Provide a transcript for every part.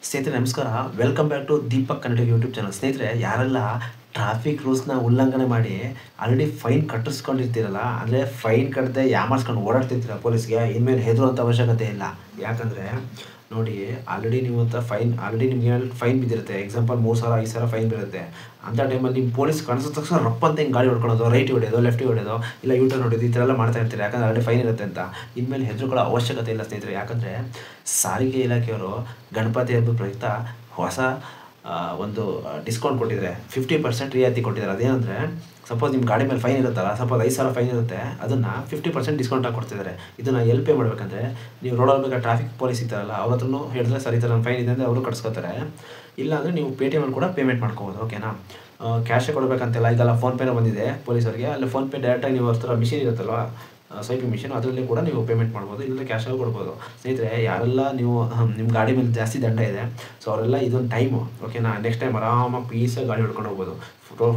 ಸ್ನೇಹಿತರೆ ನಮಸ್ಕಾರ. Welcome back to Deepak Kannada YouTube channel. ಸ್ನೇಹಿತರೆ, ಯಾರೆಲ್ಲ ಟ್ರಾಫಿಕ್ ರೂಲ್ಸ್ನ ಉಲ್ಲಂಘನೆ ಮಾಡಿ ಆಲ್ರೆಡಿ ಫೈನ್ ಕಟ್ಟಿಸ್ಕೊಂಡಿರ್ತೀರಲ್ಲ, ಅಂದರೆ ಫೈನ್ ಕಟ್ಟದೆ ಯಾಮಾರ್ಸ್ಕೊಂಡು ಓಡಾಡ್ತಿರ್ತೀರ ಪೊಲೀಸ್ಗೆ, ಇನ್ಮೇಲೆ ಹೆದರುವಂಥ ಅವಶ್ಯಕತೆ ಇಲ್ಲ. ಯಾಕಂದರೆ ನೋಡಿ, ಆಲ್ರೆಡಿ ನೀವು ಅಂತ ಆಲ್ರೆಡಿ ನಿಮ್ಗೆ ಫೈನ್ ಬಿದ್ದಿರುತ್ತೆ. ಎಕ್ಸಾಂಪಲ್ 3,000 5,000 ಫೈನ್ ಬೀಳುತ್ತೆ. ಅಂಥ ಟೈಮಲ್ಲಿ ನಿಮ್ಮ ಪೊಲೀಸ್ ಕಾಣಿಸಿದ ತಕ್ಷಣ ರಪ್ಪ ಅಂತ ಹಿಂಗೆ ಗಾಡಿ ಹೊಡ್ಕೊಳ್ಳೋದು, ರೈಟ್ ಹೊಡೆಯೋದು, ಲೆಫ್ಟ್ ಹೊಡೆಯೋದು, ಇಲ್ಲ ಯೂಟರ್ನ್ ಹೊಡೆಯೋದು, ಈ ಥರ ಎಲ್ಲ ಮಾಡ್ತಾ ಇರ್ತೀರಿ. ಯಾಕಂದರೆ ಆಲ್ರೆಡಿ ಫೈನ್ ಇರುತ್ತೆ ಅಂತ. ಇನ್ಮೇಲೆ ಹೆದರುಕೊಳ್ಳೋ ಅವಶ್ಯಕತೆ ಇಲ್ಲ ಸ್ನೇಹಿತರೆ. ಯಾಕಂದರೆ ಸಾರಿಗೆ ಇಲಾಖೆಯವರು ಗಣಪತಿ ಹಬ್ಬದ ಪ್ರಯುಕ್ತ ಹೊಸ ಒಂದು ಡಿಸ್ಕೌಂಟ್ ಕೊಟ್ಟಿದ್ದಾರೆ. 50% ರಿಯಾಯಿತಿ ಕೊಟ್ಟಿದ್ದಾರೆ. ಅದೇನೆಂದರೆ, ಸಪೋಸ್ ನಿಮ್ಮ ಗಾಡಿ ಮೇಲೆ ಫೈನ್ ಇರುತ್ತಲ್ಲ, ಸಪೋಸ್ 5,000 ಫೈನ್ ಇರುತ್ತೆ, ಅದನ್ನು 50% ಡಿಸ್ಕೌಂಟಾಗಿ ಕೊಡ್ತಿದ್ದಾರೆ. ಇದನ್ನು ಎಲ್ಲಿ ಪೇ ಮಾಡಬೇಕಂದ್ರೆ, ನೀವು ರೋಡಲ್ಲಿ ಬೇಕಾದ್ರೆ ಟ್ರಾಫಿಕ್ ಪೊಲೀಸ್ ಇರ್ತಾರಲ್ಲ, ಅವ್ರ ಹತ್ರನೂ ಹೇಳಿದ್ರೆ ಸರಿ ಥರ ಫೈನ್ ಇದೆ ಅಂದರೆ ಅವರು ಕಟ್ಸ್ಕೊತಾರೆ. ಇಲ್ಲಾಂದರೆ ನೀವು ಪೇಟಿಎಮಲ್ಲಿ ಕೂಡ ಪೇಮೆಂಟ್ ಮಾಡ್ಕೋಬೋದು. ಓಕೆನಾ? ಕ್ಯಾಶೇ ಕೊಡಬೇಕಂತೆಲ್ಲ. ಈಗೆಲ್ಲ ಫೋನ್ಪೇನೂ ಬಂದಿದೆ ಪೊಲೀಸರಿಗೆ. ಅಲ್ಲಿ ಫೋನ್ಪೇ ಡೈರೆಕ್ಟಾಗಿ ನೀವು ಅವ್ರ ಥರ ಮಿಷಿನ್ ಇರುತ್ತಲ್ವ, ಸ್ವೈಪಿಂಗ್ ಮಿಷಿನ್, ಅದರಲ್ಲಿ ಕೂಡ ನೀವು ಪೇಮೆಂಟ್ ಮಾಡ್ಬೋದು, ಇಲ್ಲದೆ ಕ್ಯಾಶಲ್ಲಿ ಕೊಡ್ಬೋದು. ಸ್ನೇಹಿತರೆ, ಯಾರೆಲ್ಲ ನೀವು ನಿಮ್ಮ ಗಾಡಿ ಮೇಲೆ ಜಾಸ್ತಿ ದಂಡ ಇದೆ, ಸೊ ಅವರೆಲ್ಲ ಇದೊಂದು ಟೈಮು. ಓಕೆನಾ? ನೆಕ್ಸ್ಟ್ ಟೈಮ್ ಆರಾಮಾಗಿ ಪೀಸಾಗಿ ಗಾಡಿ ಹೊಡ್ಕೊಂಡು ಹೋಗ್ಬೋದು.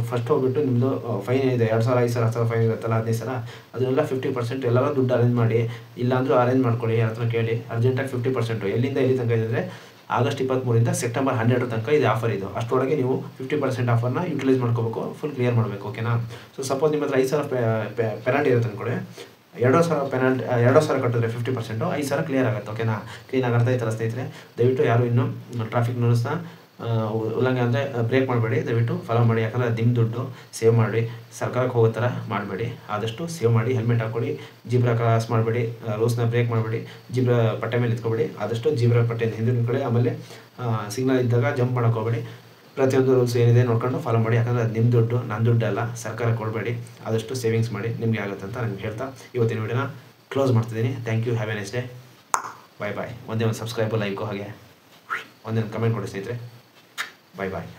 ಫಸ್ಟ್ ಹೋಗ್ಬಿಟ್ಟು ನಿಮ್ಮದು ಫೈನ್ ಇದೆ 2,000 5,000 10,000 ಫೈನ್ ಇರುತ್ತಲ್ಲ, 15,000, ಅದನ್ನೆಲ್ಲ 50% ಎಲ್ಲರೂ ದುಡ್ಡು ಅರೇಂಜ್ ಮಾಡಿ, ಇಲ್ಲಾಂದರೂ ಅರೇಂಜ್ ಮಾಡ್ಕೊಳ್ಳಿ, ಯಾರ ಹತ್ರ ಕೇಳಿ ಅರ್ಜೆಂಟಾಗಿ 50%. ಎಲ್ಲಿಂದ ಎಲ್ಲಿ ತನಕ ಇದೆ? ಆಗಸ್ಟ್ 23ರಿಂದ ಸೆಪ್ಟೆಂಬರ್ 12 ತನಕ ಇದು ಆಫರ್ ಇದು. ಅಷ್ಟರೊಳಗೆ ನೀವು 50% ಆಫರ್ನ ಯುಟಿಲೈಸ್ ಮಾಡ್ಕೋಬೇಕು, ಫುಲ್ ಕ್ಲಿಯರ್ ಮಾಡಬೇಕು. ಓಕೆನಾ? ಸೊ ಸಪೋಸ್ ನಿಮ್ಮ ಹತ್ರ 5,000 ಪೆನಾಲ್ಟಿ ಇರುತ್ತೆ ಅಂದ್ಕೊಳ್ಳಿ, 2,000 ಪೆನಾಲ್ಟಿ, 2,000 ಕಟ್ಟಿದ್ರೆ 50%, 5,000 ಕ್ಲಿಯರ್ ಆಗುತ್ತೆ. ಓಕೆನಾ? ಕ್ಲೀನಾಗಿ ಅರ್ಥ ಆಯ್ತಲ್ಲ ಸ್ನೇಹಿತರೆ? ದಯವಿಟ್ಟು ಯಾರು ಇನ್ನೂ ಟ್ರಾಫಿಕ್ ರೂಲ್ಸ್ನ ಉಲ್ಲಂಘನೆ ಅಂದರೆ ಬ್ರೇಕ್ ಮಾಡಬೇಡಿ. ದಯವಿಟ್ಟು ಫಾಲೋ ಮಾಡಿ. ಯಾಕಂದರೆ ನಿಮ್ಮ ದುಡ್ಡು ಸೇವ್ ಮಾಡಿ, ಸರ್ಕಾರಕ್ಕೆ ಹೋಗೋ ಥರ ಮಾಡಬೇಡಿ. ಆದಷ್ಟು ಸೇವ್ ಮಾಡಿ, ಹೆಲ್ಮೆಟ್ ಹಾಕ್ಕೊಳ್ಳಿ, ಜೀಬ್ರಾ ಕ್ರಾಸ್ ಮಾಡಬೇಡಿ, ರೂಲ್ಸ್ನ ಬ್ರೇಕ್ ಮಾಡಬೇಡಿ, ಜೀಬ್ರಾ ಪಟ್ಟೆ ಮೇಲೆ ನಿಂತ್ಕೊಬೇಡಿ, ಆದಷ್ಟು ಜೀಬ್ರಾ ಪಟ್ಟೆನ ಹಿಂದೆ ನಿಂತ್ಕೊಳ್ಳಿ. ಆಮೇಲೆ ಸಿಗ್ನಲ್ ಇದ್ದಾಗ ಜಂಪ್ ಮಾಡೋಕೆ ಹೋಗಬೇಡಿ. ಪ್ರತಿಯೊಂದು ರೂಲ್ಸ್ ಏನಿದೆ ನೋಡ್ಕೊಂಡು ಫಾಲೋ ಮಾಡಿ. ಯಾಕಂದರೆ ಅದು ನಿಮ್ಮ ದುಡ್ಡು, ನನ್ನ ದುಡ್ಡು ಅಲ್ಲ, ಸರ್ಕಾರಕ್ಕೆ ಕೊಡಬೇಡಿ. ಆದಷ್ಟು ಸೇವಿಂಗ್ಸ್ ಮಾಡಿ, ನಿಮಗೆ ಆಗುತ್ತೆ ಅಂತ ನನಗೆ ಹೇಳ್ತಾ ಇವತ್ತಿನ ವಿಡಿಯೋನ ಕ್ಲೋಸ್ ಮಾಡ್ತಿದ್ದೀನಿ. Thank you. Have a nice day. Bye bye. ಒಂದೇ ಒಂದು ಸಬ್ಸ್ಕ್ರೈಬು, ಲೈಕು, ಹಾಗೆ ಒಂದೇ ಒಂದು ಕಮೆಂಟ್ ಕೊಡಿ ಸ್ನೇಹಿತರೆ. ಬಾಯ್ ಬಾಯ್.